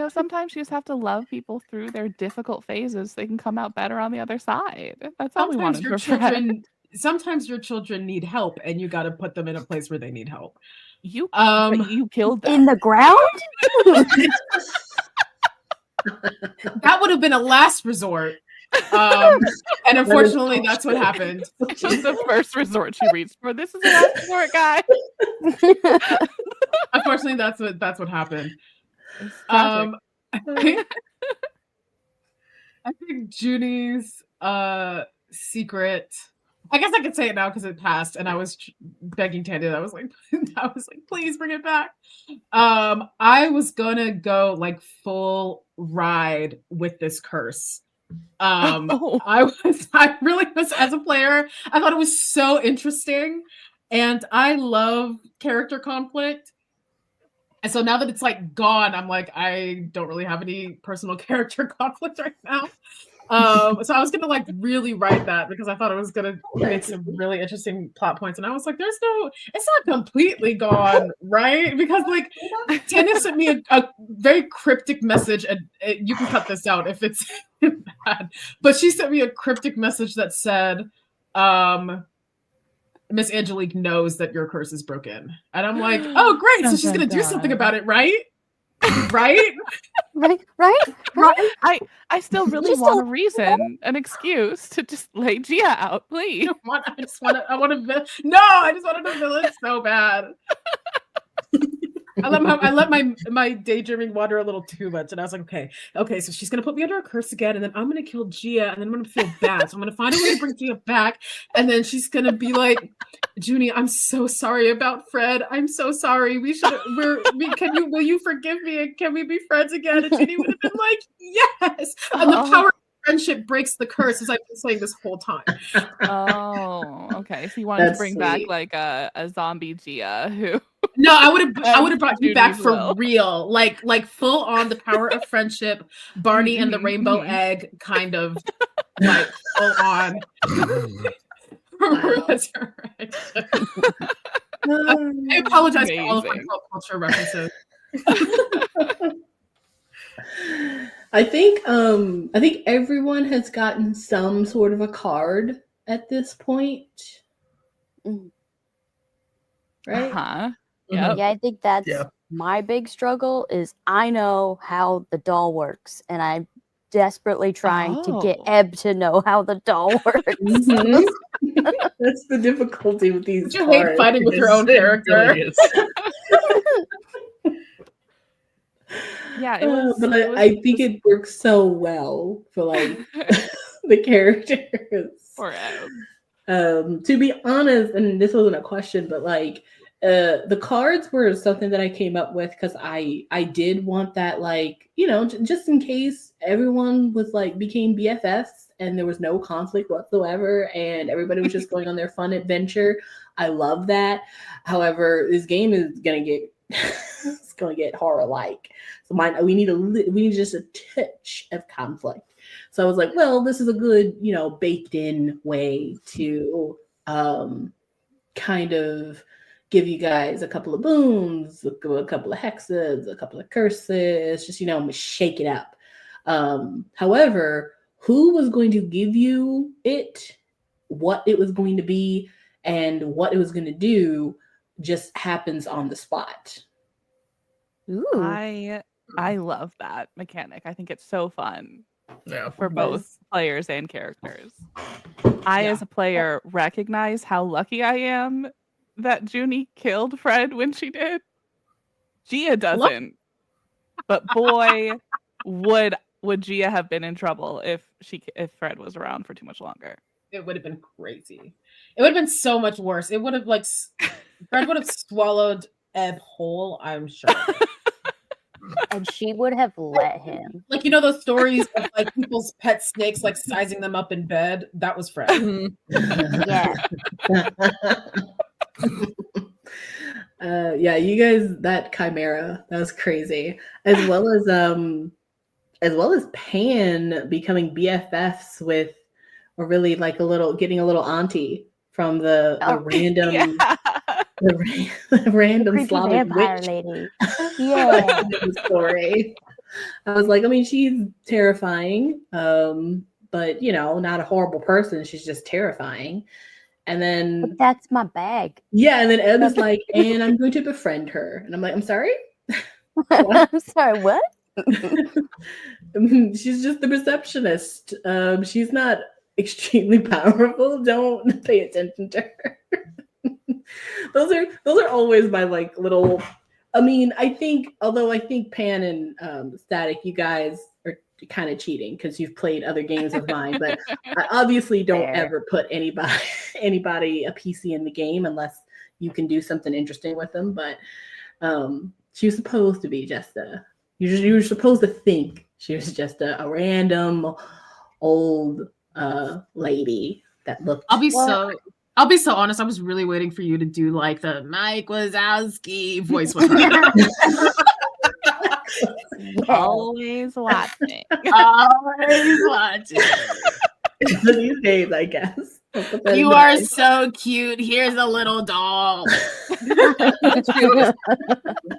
Sometimes you just have to love people through their difficult phases. They can come out better on the other side. That's all we Sometimes wanted your for Fred. children. Sometimes your children need help, and you got to put them in a place where they need help. You Um, killed them. In the ground? that would have been a last resort. And unfortunately, that's what happened. This was the first resort she reached for. This is the last resort, guy. Unfortunately, that's what happened. It's tragic. I think Junie's secret. I guess I could say it now because it passed, and I was begging Tanya. I was like, please bring it back. I was gonna go like full ride with this curse. Oh. I really was, as a player, I thought it was so interesting, and I love character conflict. And so now that it's like gone, I'm like, I don't really have any personal character conflict right now. So I was gonna like really write that because I thought it was gonna make some really interesting plot points, and I was like, it's not completely gone, right? Because like Tanya sent me a very cryptic message, and you can cut this out if it's bad, but she sent me a cryptic message that said, Miss Angelique knows that your curse is broken, and I'm like, oh great, so she's gonna do something about it, right? Right? Right. I still really Just want a reason, an excuse to just lay Gia out, please. I just want a villain so bad. I let my daydreaming wander a little too much, and I was like, okay, so she's gonna put me under a curse again, and then I'm gonna kill Gia, and then I'm gonna feel bad. So I'm gonna find a way to bring Gia back, and then she's gonna be like, Junie, I'm so sorry about Fred. I'm so sorry. Will you forgive me, and can we be friends again? And Junie would have been like, yes. And the power of friendship breaks the curse, as I've been saying this whole time. Oh, okay. So you wanted to That's bring back sweet. like a zombie Gia who No, I would have brought you back Junie's for will. real, like full on the power of friendship, Barney and the rainbow egg, kind of like full on resurrection. I apologize for all of my Amazing. pop culture references. I think everyone has gotten some sort of a card at this point. Mhm. Right? Uh-huh. Mhm. Yep. Yeah, I think that's Yeah. my big struggle is I know how the doll works, and I'm desperately trying to get Oh. Eb to know how the doll works. Mhm. That's the difficulty with these Don't you hate cards. fighting with your own It character? really is. Yeah, it was. But it was I think it works so well for like the characters. for Eb. To be honest, and this wasn't a question, but like the cards were something that I came up with because I did want that, like, you know, just in case everyone was like became BFFs and there was no conflict whatsoever and everybody was just going on their fun adventure. I love that. However, this game is gonna get it's gonna get horror like. So we need just a touch of conflict. So I was like, well, this is a good, you know, baked in way to kind of give you guys a couple of booms, a couple of hexes, a couple of curses, just, you know, shake it up. However, who was going to give you it, what it was going to be, and what it was going to do just happens on the spot. Ooh. I love that mechanic. I think it's so fun Yeah. for both players and characters. I, as a player, recognize how lucky I am that Junie killed Fred when she did. Gia doesn't. But boy, would Gia have been in trouble if Fred was around for too much longer. It would have been crazy. It would have been so much worse. It would have like Fred would have swallowed Eb whole, I'm sure. And she would have let him. Like, you know those stories of like people's pet snakes like sizing them up in bed? That was Fred. Mhm. Yeah. Yeah, you guys, that chimera, that was crazy. As well as Pan becoming BFFs with, or really like getting a little auntie from the random Yeah. the random Creepy Slavic vampire witch lady. Yeah. story. I was like, I mean, she's terrifying, but you know, not a horrible person. She's just terrifying. And then But that's my bag. yeah, and then Eb is like, and I'm going to befriend her. And I'm like, I'm sorry? What? I'm sorry, what? She's just the receptionist. She's not extremely powerful. Don't pay attention to her. those are always my like little. I mean, I think Pan and Static, you guys are kind of cheating because you've played other games of mine, but I obviously don't Fair. ever put anybody a PC in the game unless you can do something interesting with them. But she was supposed to be just you were supposed to think she was just a random old lady that looked. I'll be so honest. I was really waiting for you to do like the Mike Wazowski voice with her. Always watching. Always watching. These days, I guess. You are so cute. Here's a little doll. Let's be honest.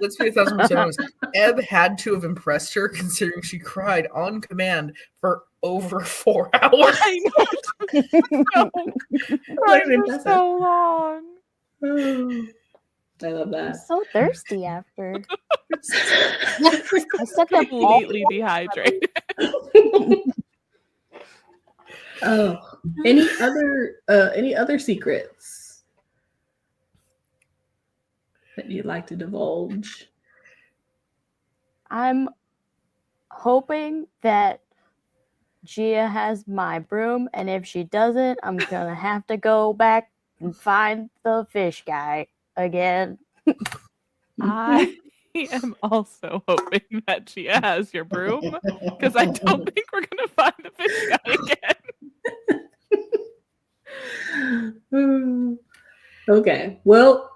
Let's be 1,000% honest. Eb had to have impressed her, considering she cried on command for over 4 hours. I know. So, Like, for impressive. so long. I love I'm that. so thirsty after. I sucked up all Completely dehydrated. Oh, any other secrets that you'd like to divulge? I'm hoping that Gia has my broom, and if she doesn't, I'm gonna have to go back and find the fish guy again. I am also hoping that Gia has your broom because I don't think we're gonna find the fish guy again. Okay. Well,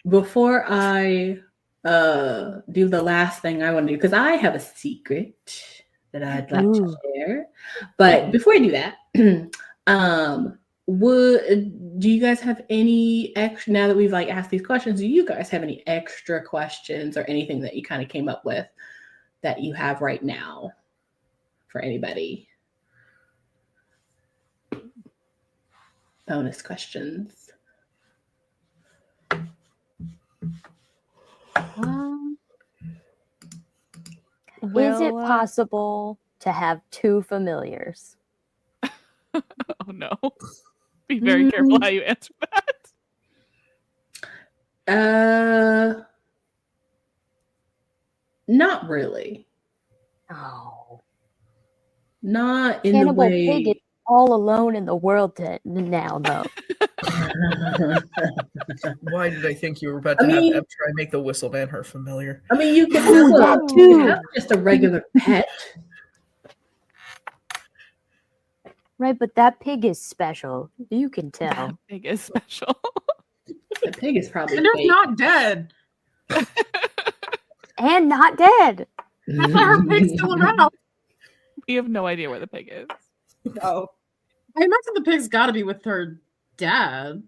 before I do the last thing I want to do, because I have a secret that I'd like to share. But before I do that, do you guys have any extra, now that we've like asked these questions, do you guys have any extra questions or anything that you kind of came up with that you have right now for anybody? Bonus questions. Is it possible to have two familiars? Oh no. Be very careful how you answer that. Not really. Oh. Not in Cannibal the Pig is way. all alone in the world now, though. Why did I think you were about to have Eb try and make the whistle man her familiar? I mean, you can Oh, have, that you can too. have just a regular pet. Right, but that pig is special. You can That tell. pig is special. The pig is probably And they're fake. not dead. And not dead. I thought her pig's still around. We have no idea where the pig is. Oh. I imagine the pig's got to be with her dad,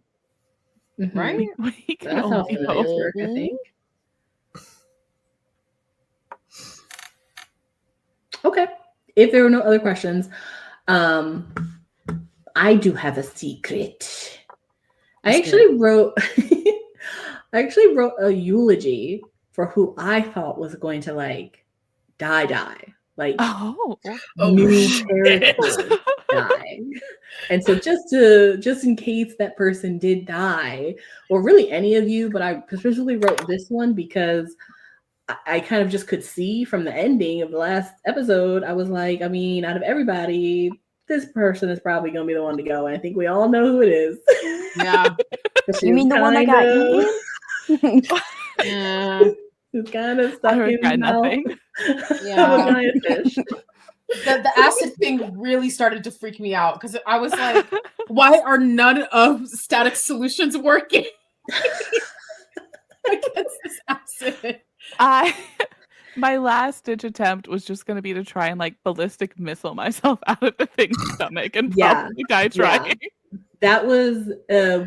Mhm. right? We can That's how only familiars hope. work, I think. Okay. If there were no other questions, I do have a secret. I actually wrote a eulogy for who I thought was going to like die. Like Oh. new shit. character die. And so just in case that person did die, or really any of you, but I specifically wrote this one because I kind of just could see from the ending of the last episode, I was like, I mean, out of everybody, this person is probably going to be the one to go. And I think we all know who it is. Yeah. You mean the one that got eaten? Yeah. It's kind of I stuck in regret his mouth nothing. Yeah. of a giant fish. The acid thing really started to freak me out because I was like, why are none of Static Solutions working against this acid? My last ditch attempt was just going to be to try and like ballistic missile myself out of the thing's stomach and Yeah. probably die trying. That was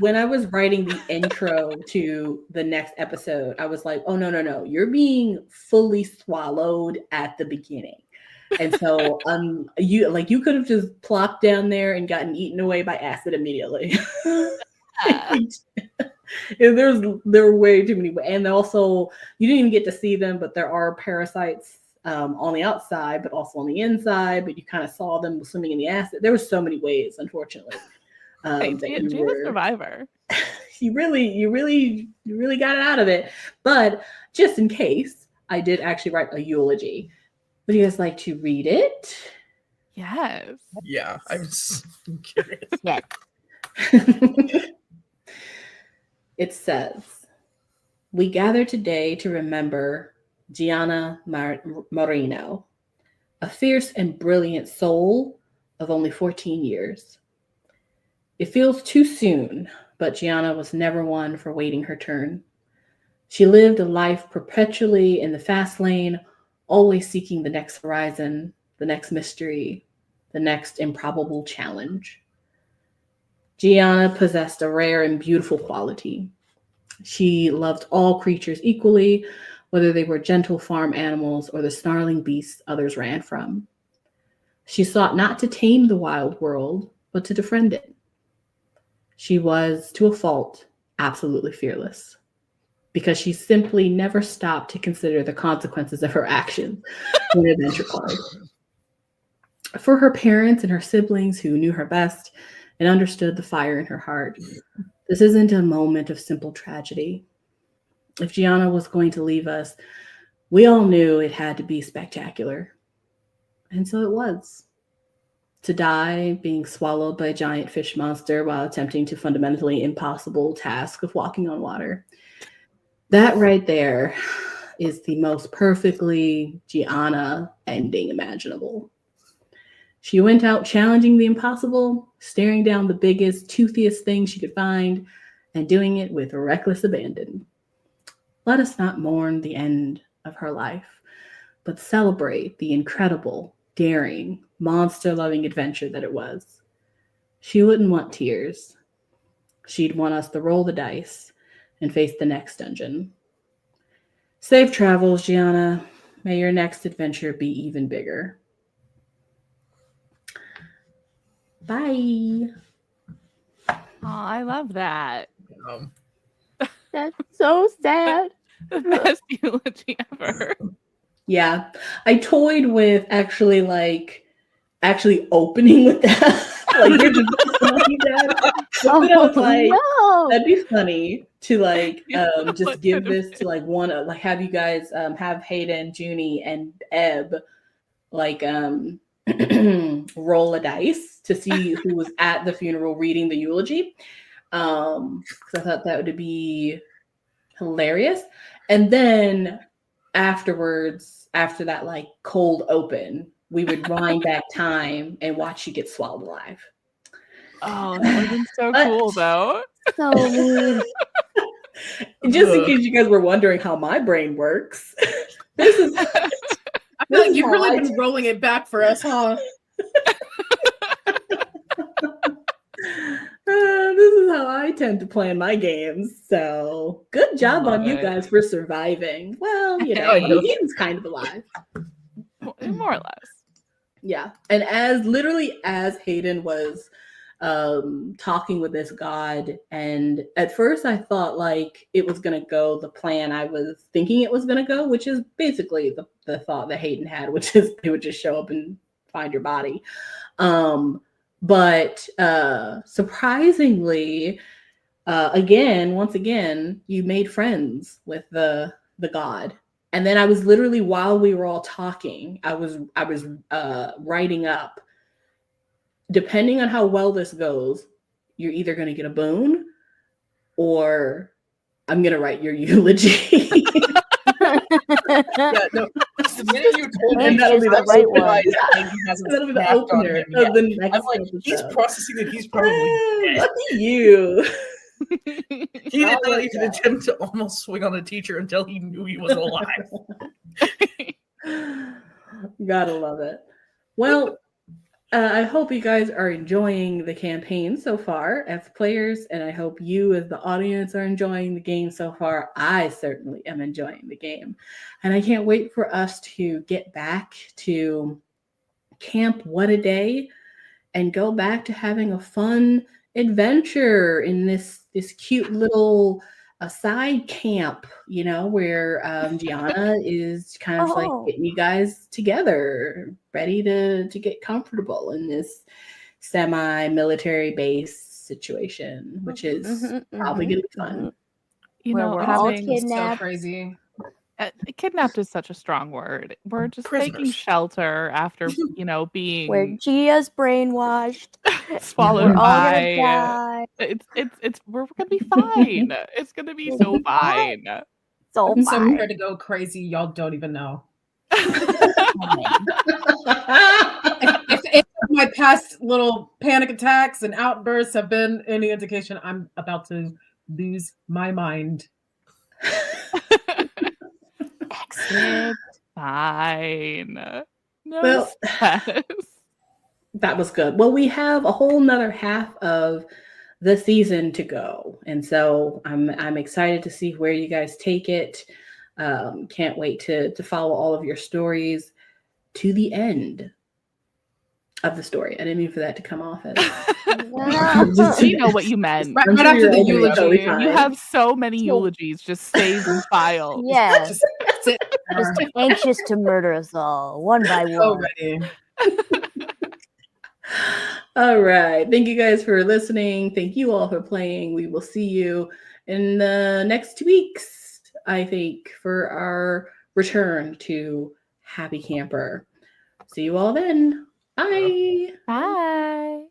when I was writing the intro to the next episode. I was like, oh, no. You're being fully swallowed at the beginning. And so you could have just plopped down there and gotten eaten away by acid immediately. There were way too many, and also you didn't even get to see them, but there are parasites on the outside, but also on the inside. But you kind of saw them swimming in the acid. There were so many ways, unfortunately. Hey, that Gia's you a were- survivor. you really got it out of it. But just in case, I did actually write a eulogy. Would you guys like to read it? Yes. Yeah, I'm curious. Yeah. It says, "We gather today to remember Gianna Marino, a fierce and brilliant soul of only 14 years. It feels too soon, but Gianna was never one for waiting her turn. She lived a life perpetually in the fast lane, always seeking the next horizon, the next mystery, the next improbable challenge. Gianna possessed a rare and beautiful quality. She loved all creatures equally, whether they were gentle farm animals or the snarling beasts others ran from. She sought not to tame the wild world, but to befriend it. She was, to a fault, absolutely fearless, because she simply never stopped to consider the consequences of her actions when adventure called. For her parents and her siblings who knew her best and understood the fire in her heart, this isn't a moment of simple tragedy. If Gianna was going to leave us, we all knew it had to be spectacular. And so it was. To die being swallowed by a giant fish monster while attempting to fundamentally impossible task of walking on water. That right there is the most perfectly Gianna ending imaginable. She went out challenging the impossible, staring down the biggest, toothiest thing she could find, and doing it with reckless abandon. Let us not mourn the end of her life, but celebrate the incredible, daring, monster-loving adventure that it was. She wouldn't want tears. She'd want us to roll the dice and face the next dungeon. Safe travels, Gianna. May your next adventure be even bigger. Bye. Oh, I love that. That's so sad. The best eulogy ever. Yeah. I toyed with actually opening with that. Like, you're just funny, Dad. But then I was like, no. that'd be funny to just What give could have this to one have you guys have Hayden, Junie, and Eb roll a dice to see who was at the funeral reading the eulogy. Because I thought that would be hilarious. And then afterwards, after that cold open, we would wind back time and watch you get swallowed alive. Oh, that would have been so cool, though. So mean. Just in case you guys were wondering how my brain works, this is. I feel like you've really been rolling it back for us, huh? This is how I tend to plan my games. So good job on you guys for surviving. Well, he's kind of alive. More or less. Yeah. And as Hayden was talking with this god, and at first I thought it was going to go the plan I was thinking it was going to go, which is basically the thought that Hayden had, which is they would just show up and find your body. But surprisingly, once again, you made friends with the god. And then I was literally, while we were all talking, I was writing up, depending on how well this goes, you're either going to get a boon or I'm going to write your eulogy. Yeah, no. The minute you told me, that'll be the right one. That'll be the opener of the next I'm like, episode. he's processing that he's probably dead. Lucky you. He did not even attempt to almost swing on a teacher until he knew he was alive. Gotta love it. Well, I hope you guys are enjoying the campaign so far as players, and I hope you as the audience are enjoying the game so far. I certainly am enjoying the game, and I can't wait for us to get back to Camp What a Day and go back to having a fun adventure in this cute little side camp, where Gianna is kind of getting you guys together, ready to get comfortable in this semi-military base situation, which is probably going to be fun. Where we're all kidnapped. So crazy. Kidnapped is such a strong word. We're just taking shelter after, being where Gia's brainwashed, swallowed we're all by. gonna die. We're gonna be fine. It's gonna be so fine. So I'm so fine. scared to go crazy. Y'all don't even know. If my past little panic attacks and outbursts have been any indication, I'm about to lose my mind. Excellent. Fine. No Well, stress. that was good. Well, we have a whole nother half of the season to go, and so I'm excited to see where you guys take it. Can't wait to follow all of your stories to the end of the story. I didn't mean for that to come off as We know what you meant. Right, I'm right sure after you're the all gonna be eulogy. totally fine. You have so many So- eulogies just saved in file. Yeah, Sit just anxious to murder us all one by so one. ready. All right. Thank you guys for listening. Thank you all for playing. We will see you in the next 2 weeks, I think, for our return to Happy Camper. See you all then. Bye. Bye.